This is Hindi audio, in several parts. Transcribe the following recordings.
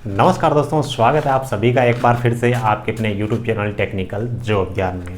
नमस्कार दोस्तों, स्वागत है आप सभी का एक बार फिर से आपके अपने YouTube चैनल टेक्निकल जॉब ज्ञान में।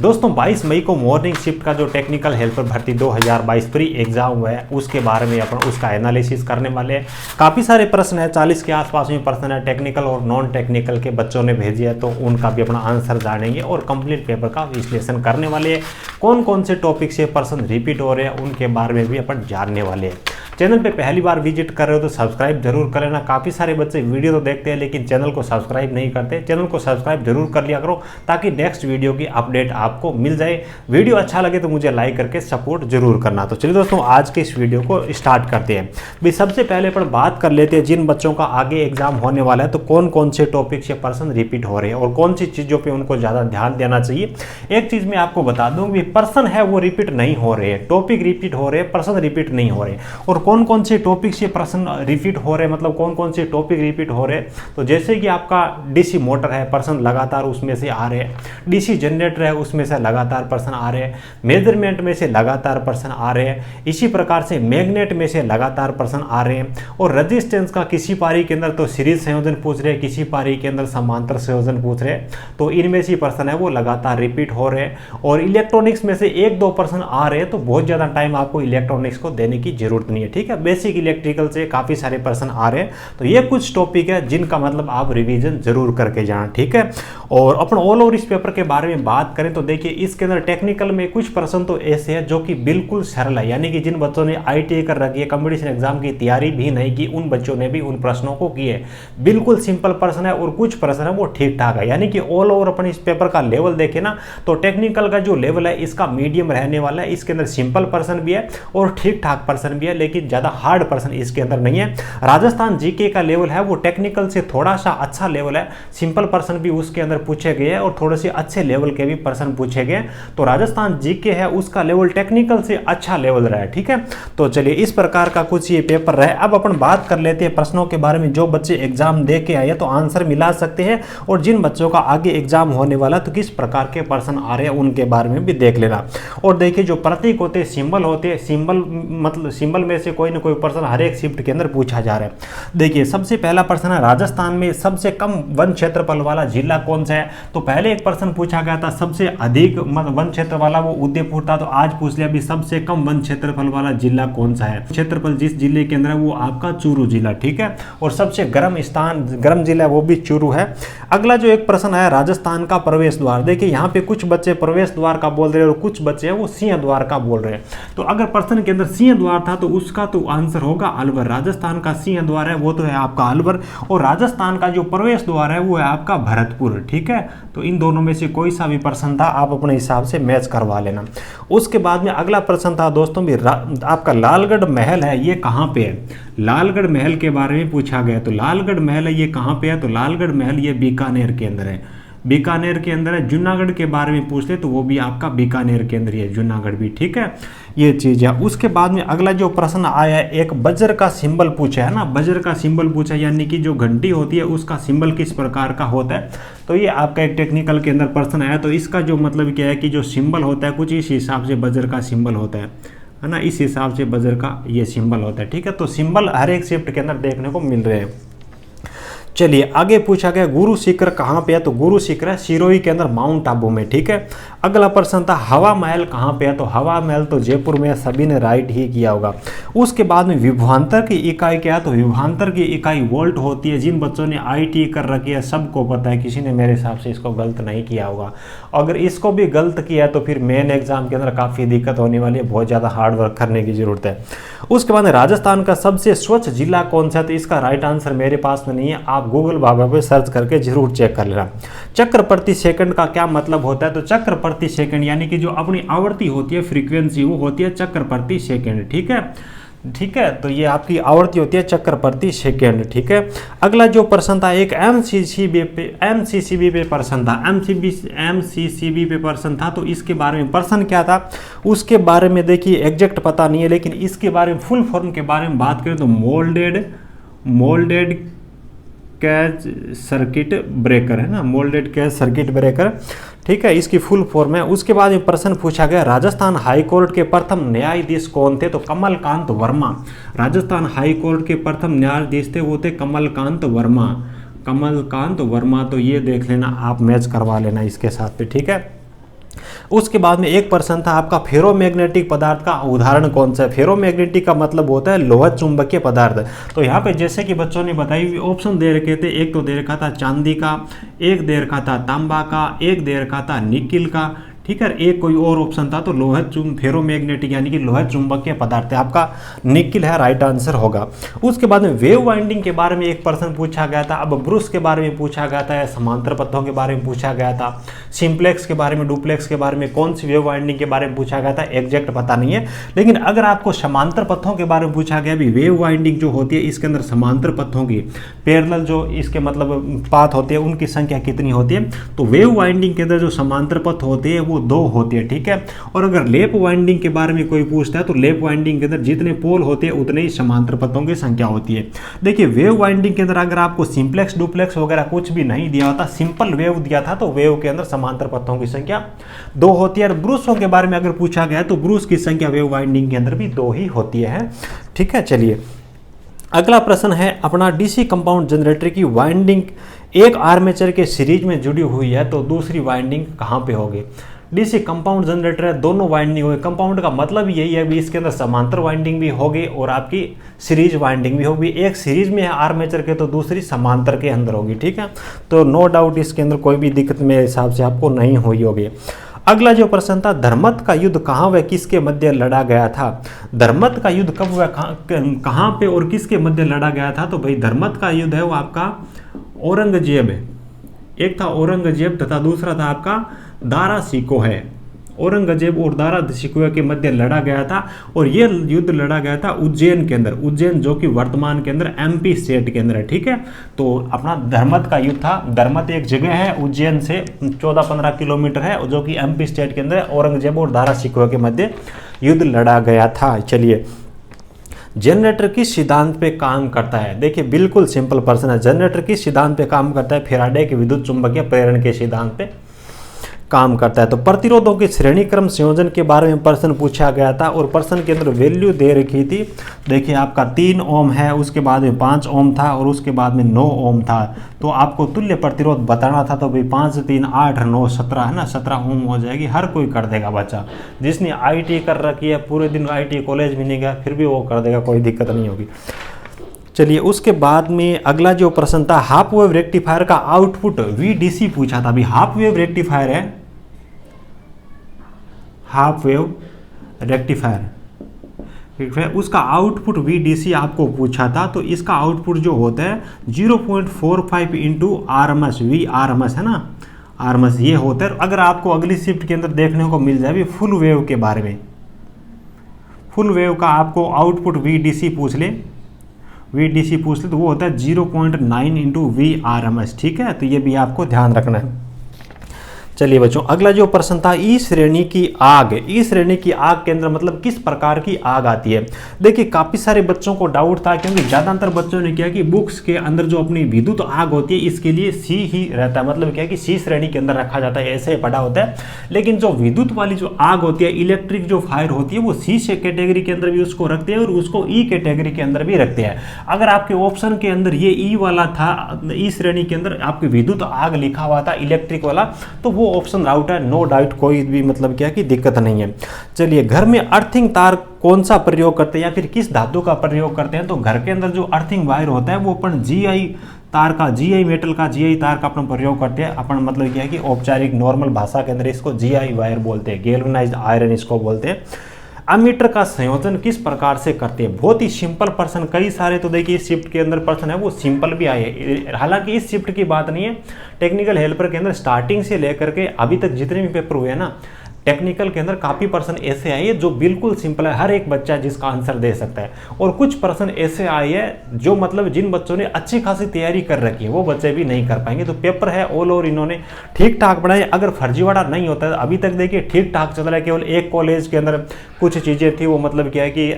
दोस्तों 22 मई को मॉर्निंग शिफ्ट का जो टेक्निकल हेल्पर भर्ती 2022 प्री एग्जाम हुआ है उसके बारे में अपन उसका एनालिसिस करने वाले हैं। काफ़ी सारे प्रश्न है, 40 के आसपास में प्रश्न है, टेक्निकल और नॉन टेक्निकल के बच्चों ने भेजे है, तो उनका भी अपना आंसर जानेंगे और कंप्लीट पेपर का विश्लेषण करने वाले हैं। कौन कौन से टॉपिक से प्रश्न रिपीट हो रहे हैं उनके बारे में भी अपन जानने वाले हैं। चैनल पे पहली बार विजिट कर रहे हो तो सब्सक्राइब जरूर कर लेना। काफ़ी सारे बच्चे वीडियो तो देखते हैं लेकिन चैनल को सब्सक्राइब नहीं करते। चैनल को सब्सक्राइब जरूर कर लिया करो ताकि नेक्स्ट वीडियो की अपडेट आपको मिल जाए। वीडियो अच्छा लगे तो मुझे लाइक करके सपोर्ट जरूर करना। तो चलिए दोस्तों आज के इस वीडियो को स्टार्ट करते हैं। भाई सबसे पहले अपन बात कर लेते हैं जिन बच्चों का आगे एग्जाम होने वाला है तो कौन कौन से टॉपिक से प्रश्न रिपीट हो रहे हैं और कौन सी चीज़ों पर उनको ज़्यादा ध्यान देना चाहिए। एक चीज़ मैं आपको बता दूँ कि प्रश्न है वो रिपीट नहीं हो रहे हैं, टॉपिक रिपीट हो रहे हैं, प्रश्न रिपीट नहीं हो रहे। और कौन कौन से टॉपिक से प्रश्न रिपीट हो रहे हैं, मतलब कौन कौन से टॉपिक रिपीट हो रहे हैं, तो जैसे कि आपका डीसी मोटर है, प्रश्न लगातार उसमें से आ रहे हैं। डीसी जनरेटर है, उसमें से लगातार प्रश्न आ रहे हैं। मेजरमेंट में से लगातार प्रश्न आ रहे हैं। इसी प्रकार से मैग्नेट में से लगातार प्रश्न आ रहे हैं। और रजिस्टेंस का किसी पारी के अंदर तो सीरीज संयोजन पूछ रहे हैं, किसी पारी के अंदर समांतर संयोजन पूछ रहे हैं, तो इनमें से प्रश्न है वो लगातार रिपीट हो रहे हैं। और इलेक्ट्रॉनिक्स में से एक दो प्रश्न आ रहे हैं, तो बहुत ज़्यादा टाइम आपको इलेक्ट्रॉनिक्स को देने की जरूरत नहीं है। ठीक है, बेसिक इलेक्ट्रिकल से काफ़ी सारे प्रश्न आ रहे हैं, तो ये कुछ टॉपिक है जिनका मतलब आप रिवीजन जरूर करके जाना। ठीक है, और अपन ऑल ओवर इस पेपर के बारे में बात करें तो देखिए इसके अंदर टेक्निकल में कुछ प्रश्न तो ऐसे हैं जो कि बिल्कुल सरल है, यानी कि जिन बच्चों ने ITI कर रखी है, कंपटीशन एग्जाम की तैयारी भी नहीं की, उन बच्चों ने भी उन प्रश्नों को किए। बिल्कुल सिंपल प्रश्न है और कुछ प्रश्न है वो ठीक ठाक है, यानी कि ऑल ओवर अपन इस पेपर का लेवल देखें ना तो टेक्निकल का जो लेवल है इसका मीडियम रहने वाला है। इसके अंदर सिंपल प्रश्न भी है और ठीक ठाक प्रश्न भी है, लेकिन ज़्यादा हार्ड प्रश्न इसके अंदर नहीं है। राजस्थान जीके का लेवल है वो टेक्निकल से थोड़ा सा अच्छा लेवल है, सिंपल प्रश्न भी उसके अंदर पूछे गए हैं और थोड़े से अच्छे लेवल के भी प्रश्न पूछे गए। तो राजस्थान जीके है उसका लेवल टेक्निकल से अच्छा लेवल रहा है। ठीक है, तो चलिए इस प्रकार का कुछ ये पेपर रहे। अब अपन बात कर लेते हैं प्रश्नों के बारे में। जो बच्चे एग्जाम दे के आए तो आंसर मिला सकते हैं, और जिन बच्चों का आगे एग्जाम होने वाला तो किस प्रकार के प्रश्न आ रहे हैं उनके बारे में भी देख लेना। और देखिए जो प्रतीक होते हैं, सिंबल होते हैं, सिंबल मतलब सिंबल में से कोई ना कोई प्रश्न हर एक शिफ्ट के अंदर पूछा जा रहा है। देखिए सबसे पहला प्रश्न है राजस्थान में सबसे कम वन क्षेत्रफल वाला जिला कौन सा है। तो पहले एक प्रश्न पूछा गया था सबसे अधिक वन क्षेत्र वाला, वो उदयपुर था। तो आज पूछ लिया भी सबसे कम वन क्षेत्रफल वाला जिला कौन सा है। क्षेत्रफल जिस जिले के अंदर है वो आपका चूरू जिला। ठीक है, और सबसे गर्म जिला वो भी चूरू है। अगला जो एक प्रश्न है राजस्थान का प्रवेश द्वार। देखिए यहाँ पे कुछ बच्चे प्रवेश द्वार का बोल रहे हैं और कुछ बच्चे हैं वो सिंह द्वार का बोल रहे हैं। तो अगर प्रश्न के अंदर सिंह द्वार था तो उसका तो आंसर होगा अलवर। राजस्थान का सिंह द्वार है वो तो है आपका अलवर, और राजस्थान का जो प्रवेश द्वार है वो है आपका भरतपुर। ठीक है, तो इन दोनों में से कोई सा भी प्रश्न था आप अपने हिसाब से मैच करवा लेना। उसके बाद में अगला प्रश्न था दोस्तों भी आपका लालगढ़ महल है ये कहाँ पे है। लालगढ़ महल के बारे में पूछा गया, तो लालगढ़ महल है ये कहाँ पे है, तो लालगढ़ महल ये बीकानेर के अंदर है। बीकानेर के अंदर है। जूनागढ़ के बारे में पूछते तो वो भी आपका बीकानेर के अंदर ही है, जूनागढ़ भी। ठीक है, ये चीज़ है। उसके बाद में अगला जो प्रश्न आया है एक वज्र का सिंबल पूछा है ना, वज्र का सिंबल पूछा, यानी कि जो घंटी होती है उसका सिंबल किस प्रकार का होता है। तो ये आपका एक टेक्निकल के अंदर प्रश्न आया। तो इसका जो मतलब क्या है कि जो सिंबल होता है कुछ इस हिसाब से वज्र का सिंबल होता है ना, इस हिसाब से वज्र का ये सिंबल होता है। ठीक है, तो सिंबल हर एक शिफ्ट के अंदर देखने को मिल रहे हैं। चलिए आगे पूछा गया गुरु शिखर कहाँ पे है, तो गुरु शिखर है सिरोही के अंदर, माउंट आबू में। ठीक है, अगला प्रश्न था हवा महल कहाँ पे है, तो हवा महल तो जयपुर में है, सभी ने राइट ही किया होगा। उसके बाद में विभवांतर की इकाई क्या है, तो विभवांतर की इकाई वोल्ट होती है। जिन बच्चों ने ITI कर रखी है सबको पता है, किसी ने मेरे हिसाब से इसको गलत नहीं किया होगा। अगर इसको भी गलत किया है तो फिर मेन एग्जाम के अंदर काफ़ी दिक्कत होने वाली है, बहुत ज़्यादा हार्ड वर्क करने की जरूरत है। उसके बाद राजस्थान का सबसे स्वच्छ जिला कौन सा है, तो इसका राइट आंसर मेरे पास में नहीं है, आप गूगल बाबा पे सर्च करके जरूर चेक कर लेना। चक्र प्रति सेकंड का क्या मतलब होता है, तो चक्र प्रति सेकंड यानी कि जो अपनी आवृत्ति होती है, फ्रीक्वेंसी, वो होती है चक्र प्रति सेकंड। ठीक है, ठीक है, तो ये आपकी आवृत्ति होती है चक्र प्रति सेकंड। ठीक है, अगला जो प्रश्न था एक MCCB पे प्रश्न था, MCCB पे प्रश्न था। तो इसके बारे में प्रश्न क्या था उसके बारे में देखिए एग्जैक्ट पता नहीं है, लेकिन इसके बारे में फुल फॉर्म के बारे में बात करें तो मोल्डेड कैच सर्किट ब्रेकर, है ना, मोल्डेड कैच सर्किट ब्रेकर, ठीक है, इसकी फुल फॉर्म है। उसके बाद में प्रश्न पूछा गया राजस्थान हाई कोर्ट के प्रथम न्यायाधीश कौन थे, तो कमलकांत वर्मा। राजस्थान हाई कोर्ट के प्रथम न्यायाधीश थे वो थे कमलकांत वर्मा, कमलकांत वर्मा। तो ये देख लेना, आप मैच करवा लेना इसके साथ पे, ठीक है। उसके बाद में एक प्रश्न था आपका फेरोमैग्नेटिक पदार्थ का उदाहरण कौन सा है। फेरोमैग्नेटिक का मतलब होता है लोहा चुंबकीय पदार्थ। तो यहाँ पे जैसे कि बच्चों ने बताई ऑप्शन दे रखे थे, एक तो दे रखा था चांदी का, एक दे रखा था तांबा का, एक दे रखा था निकिल का, ठीक है, एक कोई और ऑप्शन था तो लोहा फेरोमैग्नेटिक यानी कि लोहा चुंबकीय पदार्थ है, आपका निकिल है, राइट आंसर होगा। उसके बाद में वेव वाइंडिंग के बारे में एक प्रश्न पूछा गया था। अब ब्रूस के बारे में पूछा गया था, समांतर पथों के बारे में पूछा गया था, सिंप्लेक्स के बारे में, डुप्लेक्स के बारे में, कौन सी वेव वाइंडिंग के बारे में पूछा गया था, एग्जैक्ट पता नहीं है। लेकिन अगर आपको समांतर पथों के बारे में पूछा गया, भी वेव वाइंडिंग जो होती है इसके अंदर समांतर पथों की पैरेलल जो इसके मतलब पाथ होते हैं उनकी संख्या कितनी होती है, तो वेव वाइंडिंग के अंदर जो समांतर पथ होते हैं वो 2 होती है, ठीक है। और अगर लेप वाइंडिंग के बारे में कोई पूछता है तो लेप वाइंडिंग के अंदर जितने पोल होते हैं उतने ही समांतर पथों की संख्या होती है। देखिए वेव वाइंडिंग के अंदर अगर आपको सिंप्लेक्स डुप्लेक्स वगैरह कुछ भी नहीं दिया होता, सिंपल वेव दिया था, तो वेव के अंदर समांतर पथों की संख्या 2 होती है। और ब्रूसों के बारे में अगर पूछा गया तो ब्रूस की संख्या वेव वाइंडिंग के अंदर भी 2 ही होती है, ठीक है। चलिए अगला प्रश्न है अपना डीसी कंपाउंड जनरेटर की वाइंडिंग एक आर्मेचर के सीरीज में जुड़ी हुई है तो दूसरी वाइंडिंग कहाँ पे होगी। डीसी कंपाउंड जनरेटर है, दोनों वाइंडिंग होगी। कंपाउंड का मतलब यही है भी इसके अंदर समांतर वाइंडिंग भी होगी और आपकी सीरीज वाइंडिंग भी होगी। एक सीरीज में है आर्मेचर के तो दूसरी समांतर के अंदर होगी, ठीक है। तो नो डाउट इसके अंदर कोई भी दिक्कत मेरे हिसाब से आपको नहीं हुई होगी। अगला जो प्रश्न था धर्मत का युद्ध कहाँ व किसके मध्य लड़ा गया था। धर्मत का युद्ध कब व कहाँ पे और किसके मध्य लड़ा गया था, तो भाई धर्मत का युद्ध है वो आपका औरंगजेब है, एक था औरंगजेब तथा दूसरा था आपका दारा शिकोह है। औरंगजेब और दारा शिकोह के मध्य लड़ा गया था और ये युद्ध लड़ा गया था उज्जैन के अंदर, उज्जैन जो कि वर्तमान के अंदर एमपी स्टेट के अंदर है, ठीक है। तो अपना धर्मत का युद्ध था। धर्मत एक जगह है उज्जैन से 14-15 किलोमीटर है जो कि एमपी स्टेट के अंदर है। औरंगजेब और दारा शिकोह के मध्य युद्ध लड़ा गया था। चलिए जनरेटर किस सिद्धांत पे काम करता है। देखिए बिल्कुल सिंपल प्रश्न है, जनरेटर किस सिद्धांत पे काम करता है, फैराडे के विद्युत चुंबकीय प्रेरण के सिद्धांत पे काम करता है। तो प्रतिरोधों के श्रेणी क्रम संयोजन के बारे में प्रश्न पूछा गया था और प्रश्न के अंदर वैल्यू दे रखी थी। देखिए आपका 3 ओम है, उसके बाद में 5 ओम था और उसके बाद में 9 ओम था। तो आपको तुल्य प्रतिरोध बताना था, तो भाई 5, 3, 8, 9, 17 है ना, 17 ओम हो जाएगी। हर कोई कर देगा बच्चा, जिसने आईटी कर रखी है, पूरे दिन आईटी कॉलेज भी नहीं गया फिर भी वो कर देगा, कोई दिक्कत नहीं होगी। चलिए उसके बाद में अगला जो प्रश्न था हाफ वेव रेक्टिफायर का आउटपुट VDC पूछा था। अभी हाफ वेव रेक्टिफायर है, हाफ वेव रेक्टिफायर, ठीक है, उसका आउटपुट VDC आपको पूछा था। तो इसका आउटपुट जो होता है 0.45 इंटू RMS, VRMS है ना, RMS ये होता है। अगर आपको अगली शिफ्ट के अंदर देखने को मिल जाए फुल वेव के बारे में, फुल वेव का आपको आउटपुट VDC पूछ ले, VDC पूछ ले तो वो होता है 0.9 इंटू VRMS, ठीक है। तो ये भी आपको ध्यान रखना है। चलिए बच्चों अगला जो प्रश्न था ई श्रेणी की आग, ई श्रेणी की आग के अंदर मतलब किस प्रकार की आग आती है। देखिए काफ़ी सारे बच्चों को डाउट था क्योंकि ज़्यादातर बच्चों ने क्या कि बुक्स के अंदर जो अपनी विद्युत आग होती है इसके लिए सी ही रहता है, मतलब क्या कि सी श्रेणी के अंदर रखा जाता है, ऐसे पढ़ा होता है। लेकिन जो विद्युत वाली जो आग होती है, इलेक्ट्रिक जो फायर होती है, वो सी से कैटेगरी के अंदर भी उसको रखते हैं और उसको ई कैटेगरी के अंदर भी रखते हैं। अगर आपके ऑप्शन के अंदर ये ई वाला था, ई श्रेणी के अंदर आपकी विद्युत आग लिखा हुआ था इलेक्ट्रिक वाला, तो वो ऑप्शन आउट है, नो डाउट, कोई भी मतलब क्या कि दिक्कत नहीं है। चलिए घर में अर्थिंग तार कौन सा प्रयोग करते हैं या फिर किस धातु का प्रयोग करते हैं, तो घर के अंदर जो अर्थिंग वायर होता है वो अपन GI तार का, GI मेटल का, GI तार का अपन प्रयोग करते हैं। अपन मतलब क्या है कि औपचारिक नॉर्मल भाषा के अंदर इसको GI वायर बोलते हैं, गैल्वेनाइज्ड आयरन इसको बोलते हैं। अमीटर का संयोजन किस प्रकार से करते हैं, बहुत ही सिंपल प्रश्न, कई सारे तो देखिए इस शिफ्ट के अंदर प्रश्न है वो सिंपल भी आए। हालांकि इस शिफ्ट की बात नहीं है, टेक्निकल हेल्पर के अंदर स्टार्टिंग से लेकर के अभी तक जितने भी पेपर हुए हैं ना, टेक्निकल के अंदर काफ़ी प्रश्न ऐसे आए हैं जो बिल्कुल सिंपल है, हर एक बच्चा जिसका आंसर दे सकता है, और कुछ प्रश्न ऐसे आए हैं जो मतलब जिन बच्चों ने अच्छी खासी तैयारी कर रखी है वो बच्चे भी नहीं कर पाएंगे। तो पेपर है ऑल ओवर इन्होंने ठीक ठाक बनाए। अगर फर्जीवाड़ा नहीं होता है, अभी तक देखिए ठीक ठाक चल रहा है, केवल एक कॉलेज के अंदर कुछ चीज़ें थी वो मतलब क्या है कि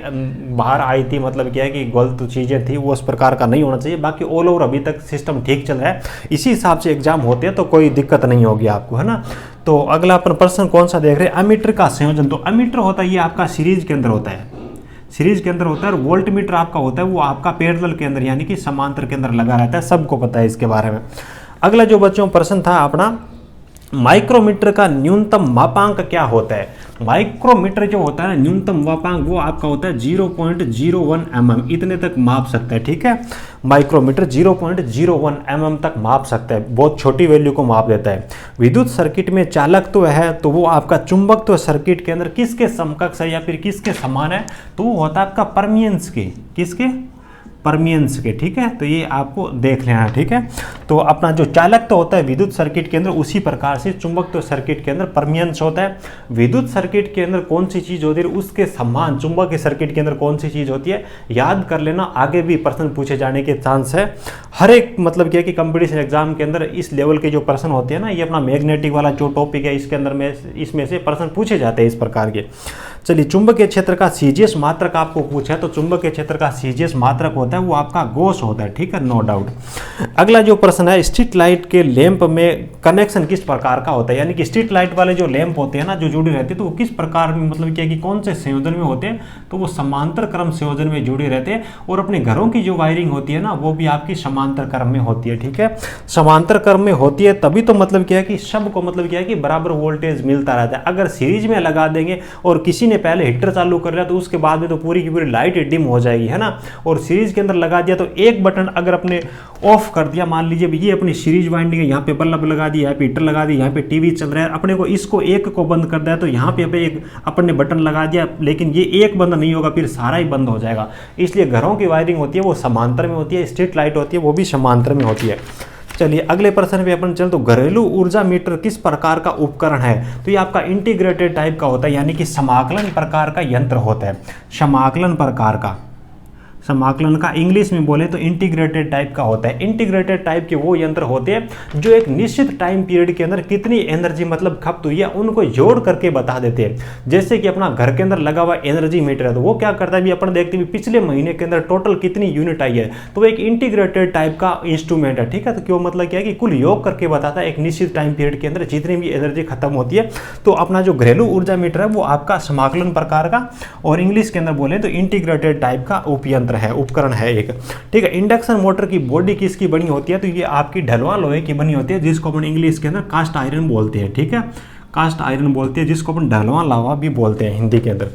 बाहर आई थी, मतलब क्या है कि गलत चीज़ें थी, वो उस प्रकार का नहीं होना चाहिए। बाकी ऑल ओवर अभी तक सिस्टम ठीक चल रहा है, इसी हिसाब से एग्जाम होते हैं तो कोई दिक्कत नहीं होगी आपको, है ना। तो अगला अपन प्रश्न कौन सा देख रहे हैं, अमीटर का संयोजन। तो अमीटर होता है ये आपका सीरीज के अंदर होता है, सीरीज के अंदर होता है, और वोल्ट मीटर आपका होता है वो आपका पैरेलल के अंदर यानी कि समांतर के अंदर लगा रहता है, सबको पता है इसके बारे में। अगला जो बच्चों प्रश्न था अपना, माइक्रोमीटर का न्यूनतम मापांक क्या होता है। माइक्रोमीटर जो होता है ना न्यूनतम मापांक वो आपका होता है 0.01 mm, इतने तक माप सकता है, ठीक है। माइक्रोमीटर 0.01 mm तक माप सकता है, बहुत छोटी वैल्यू को माप देता है। विद्युत सर्किट में चालकत्व है तो वो आपका चुंबकत्व सर्किट के अंदर किसके समकक्ष है या फिर किसके समान है, तो वो होता है आपका परमियंस के, किसके, परमियंस के, ठीक है। तो ये आपको देख लेना है, ठीक है। तो अपना जो चालक तो होता है विद्युत सर्किट के अंदर, उसी प्रकार से चुंबक तो सर्किट के अंदर परमियंस होता है। विद्युत सर्किट के अंदर कौन सी चीज होती है उसके समान चुंबक के सर्किट के अंदर कौन सी चीज होती है, याद कर लेना, आगे भी प्रश्न पूछे जाने के चांस है। हर एक मतलब क्या है कि कंपटीशन एग्जाम के अंदर इस लेवल के जो प्रश्न होते हैं ना, ये अपना मैग्नेटिक वाला जो टॉपिक है इसके अंदर में इसमें से प्रश्न पूछे जाते हैं इस प्रकार के। चलिए, चुंबकीय क्षेत्र का सीजीएस मात्रक आपको पूछा है, तो चुंबकीय क्षेत्र का सीजीएस मात्रक होता है वो आपका गोस होता है, ठीक है, नो डाउट। अगला जो प्रश्न है, स्ट्रीट लाइट के लैंप में कनेक्शन किस प्रकार का होता है, यानी कि स्ट्रीट लाइट वाले जो लैंप होते हैं ना जो जुड़े रहते हैं, तो वो किस प्रकार में मतलब क्या कि कौन से संयोजन में होते हैं, तो वो समांतर क्रम संयोजन में जुड़े रहते हैं। और अपने घरों की जो वायरिंग होती है ना वो भी आपकी समांतर क्रम में होती है, ठीक है। समांतर क्रम में होती है तभी तो मतलब क्या है कि सबको मतलब क्या है कि बराबर वोल्टेज मिलता रहता है। अगर सीरीज में लगा देंगे और किसी ने पहले हीटर चालू कर लिया तो उसके बाद में तो पूरी की पूरी लाइट डिम हो जाएगी, है ना। और सीरीज के अंदर लगा दिया तो एक बटन अगर अपने ऑफ कर दिया, मान लीजिए ये अपनी सीरीज वाइंडिंग है, यहाँ पे बल्ब लगा दिया, यहाँ पे हीटर लगा दिया, यहाँ पे टीवी चल रहा है, अपने को इसको एक को बंद कर दिया तो यहाँ पे एक अपन ने बटन लगा दिया, लेकिन ये एक बंद नहीं होगा, फिर सारा ही बंद हो जाएगा। इसलिए घरों की वायरिंग होती है वो समांतर में होती है, स्ट्रीट लाइट होती है वो भी समांतर में होती है। चलिए अगले प्रश्न पे अपन चल, तो घरेलू ऊर्जा मीटर किस प्रकार का उपकरण है, तो ये आपका इंटीग्रेटेड टाइप का होता है, यानी कि समाकलन प्रकार का यंत्र होता है, समाकलन प्रकार का, समाकलन का इंग्लिश में बोले तो इंटीग्रेटेड टाइप का होता है। इंटीग्रेटेड टाइप के वो यंत्र होते हैं जो एक निश्चित टाइम पीरियड के अंदर कितनी एनर्जी मतलब खपत हुई है उनको जोड़ करके बता देते हैं। जैसे कि अपना घर के अंदर लगा हुआ एनर्जी मीटर है, तो वो क्या करता है भी अपन देखते हैं पिछले महीने के अंदर टोटल कितनी यूनिट आई है, तो वो एक इंटीग्रेटेड टाइप का इंस्ट्रूमेंट है, ठीक है। तो क्यों मतलब क्या है कि कुल योग करके बताता है एक निश्चित टाइम पीरियड के अंदर जितनी भी एनर्जी खत्म होती है। तो अपना जो घरेलू ऊर्जा मीटर है वो आपका समाकलन प्रकार का, और इंग्लिश के अंदर बोले तो इंटीग्रेटेड टाइप का उपयंत्र है, उपकरण है एक, ठीक है। इंडक्शन मोटर की बॉडी किसकी बनी होती है, तो ये आपकी ढलवा लोहे की बनी होती है, जिसको अपन इंग्लिश के अंदर कास्ट आयरन बोलते हैं, ठीक है, कास्ट आयरन बोलते हैं, जिसको अपन ढलवा लावा भी बोलते हैं हिंदी के अंदर।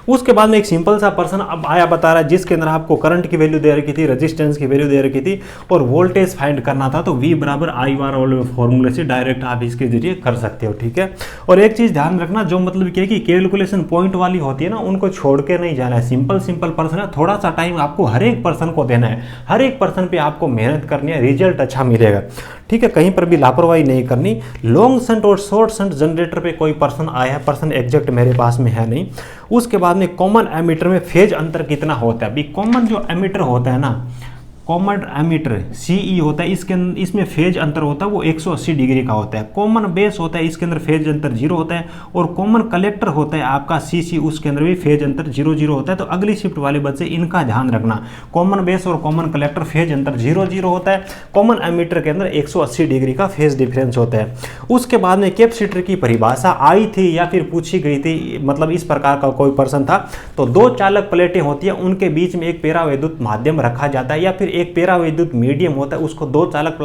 उसके बाद में एक सिंपल सा प्रश्न अब आया बता रहा है जिसके अंदर आपको करंट की वैल्यू दे रखी थी, रेजिस्टेंस की वैल्यू दे रखी थी और वोल्टेज फाइंड करना था, तो V बराबर I बार वाले फॉर्मूले से डायरेक्ट आप इसके जरिए कर सकते हो, ठीक है। और एक चीज़ ध्यान रखना, जो मतलब क्या है कि कैलकुलेशन पॉइंट वाली होती है ना उनको छोड़ के नहीं जाना है, सिंपल प्रश्न है, थोड़ा सा टाइम आपको हर एक पर्सन को देना है, हर एक पर्सन पे आपको मेहनत करनी है, रिजल्ट अच्छा मिलेगा, ठीक है। कहीं पर भी लापरवाही नहीं करनी। लॉन्ग शंट और शॉर्ट शंट जनरेटर पे कोई पर्सन आया है, पर्सन एग्जैक्ट मेरे पास में है नहीं। उसके बाद में कॉमन एमीटर में फेज अंतर कितना होता है, अभी कॉमन जो एमीटर होता है ना, कॉमन एमीटर CE होता है, इसमें फेज अंतर होता है वो 180 डिग्री का होता है। कॉमन बेस होता है, इसके अंदर फेज अंतर 0 होता है, और कॉमन कलेक्टर होता है आपका CC, उसके अंदर भी फेज अंतर 0 होता है। तो अगली शिफ्ट वाले बच्चे इनका ध्यान रखना, कॉमन बेस और कॉमन कलेक्टर फेज अंतर 0 होता है, कॉमन एमीटर के अंदर 180 डिग्री का फेज डिफरेंस होता है। उसके बाद में कैपेसिटर की परिभाषा आई थी या फिर पूछी गई थी, मतलब इस प्रकार का कोई पर्सन था, तो दो चालक प्लेटें होती है, उनके बीच में एक पेरा विद्युत माध्यम रखा जाता है या फिर एक पेरा विद्युत मीडियम होता है, उसको दो चालक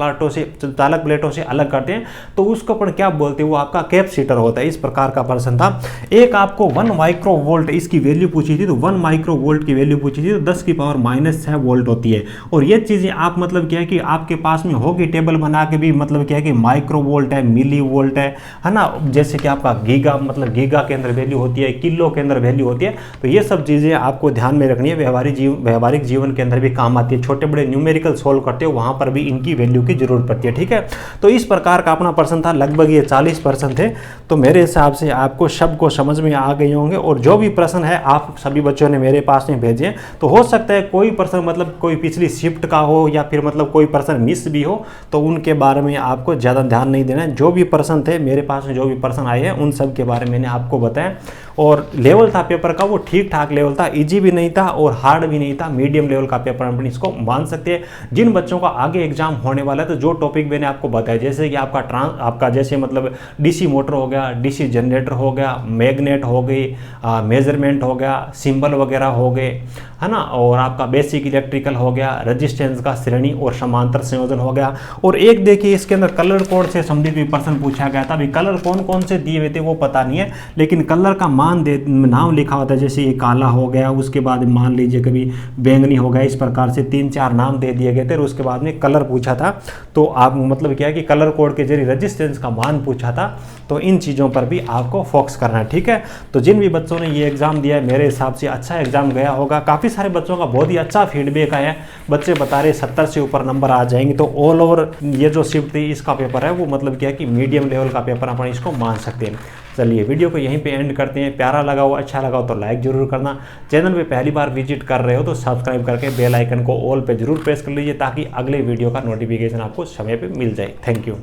प्लेटों से अलग करते हैं, तो उसको अपन क्या बोलते हैं, वो आपका कैपेसिटर होता है। इस प्रकार का प्रश्न था। एक आपको 1 माइक्रोवोल्ट इसकी वैल्यू पूछी थी, तो 1 माइक्रोवोल्ट की वैल्यू पूछी थी, तो 10⁻⁶ वोल्ट होती है। और ये चीजें आप मतलब क्या है कि आपके पास में होगी टेबल बना के भी, मतलब क्या है कि माइक्रोवोल्ट है, मिली वोल्ट है ना, जैसे कि आपका गीगा, मतलब गीगा के अंदर वैल्यू होती है, किलो के अंदर वैल्यू होती है। तो ये सब चीजें आपको ध्यान में रखनी है, व्यवहारिक जीवन के अंदर भी काम आती है, छोटे बड़े बड़े न्यूमेरिकल सोल्व करते हो वहाँ पर भी इनकी वैल्यू की जरूरत पड़ती है। ठीक है, तो इस प्रकार का अपना प्रश्न था, लगभग ये 40% थे। तो मेरे हिसाब से आपको सब को समझ में आ गए होंगे। और जो भी प्रश्न है आप सभी बच्चों ने मेरे पास में भेजे, तो हो सकता है कोई प्रश्न मतलब कोई पिछली शिफ्ट का हो या फिर मतलब कोई प्रश्न मिस भी हो, तो उनके बारे में आपको ज़्यादा ध्यान नहीं देना है। जो भी प्रश्न थे मेरे पास में, जो भी प्रश्न आए हैं उन सब के बारे में मैंने आपको बताया। और लेवल था पेपर का वो ठीक ठाक लेवल था, इजी भी नहीं था और हार्ड भी नहीं था, मीडियम लेवल का पेपर अपन इसको मान सकते हैं। जिन बच्चों का आगे एग्जाम होने वाला है, तो जो टॉपिक मैंने आपको बताया, जैसे कि आपका जैसे मतलब डीसी मोटर हो गया, डीसी जनरेटर हो गया, मैग्नेट हो गई, मेजरमेंट हो गया, सिंबल वगैरह हो गए, है ना, और आपका बेसिक इलेक्ट्रिकल हो गया, रेजिस्टेंस का श्रेणी और समांतर संयोजन हो गया। और एक देखिए इसके अंदर कलर कोड से संबंधित भी प्रश्न पूछा गया था। अभी कलर कौन कौन से दिए हुए थे वो पता नहीं है, लेकिन कलर का नाम लिखा होता है, जैसे ये काला हो गया, उसके बाद मान लीजिए कभी बैंगनी हो गया, इस प्रकार से 3-4 नाम दे दिए गए थे। और उसके बाद में कलर पूछा था, तो आप मतलब क्या है कि कलर कोड के जरिए रेजिस्टेंस का मान पूछा था। तो इन चीज़ों पर भी आपको फोकस करना है। ठीक है, तो जिन भी बच्चों ने ये एग्जाम दिया है मेरे हिसाब से अच्छा एग्जाम गया होगा। काफ़ी सारे बच्चों का बहुत ही अच्छा फीडबैक आया है, बच्चे बता रहे 70 से ऊपर नंबर आ जाएंगे। तो ऑल ओवर ये जो शिफ्ट थी इसका पेपर है वो मतलब क्या है कि मीडियम लेवल का पेपर अपन इसको मान सकते हैं। चलिए वीडियो को यहीं पे एंड करते हैं। प्यारा लगा हो, अच्छा लगा हो तो लाइक जरूर करना। चैनल पे पहली बार विजिट कर रहे हो तो सब्सक्राइब करके बेल आइकन को ऑल पे जरूर प्रेस कर लीजिए, ताकि अगले वीडियो का नोटिफिकेशन आपको समय पे मिल जाए। Thank you.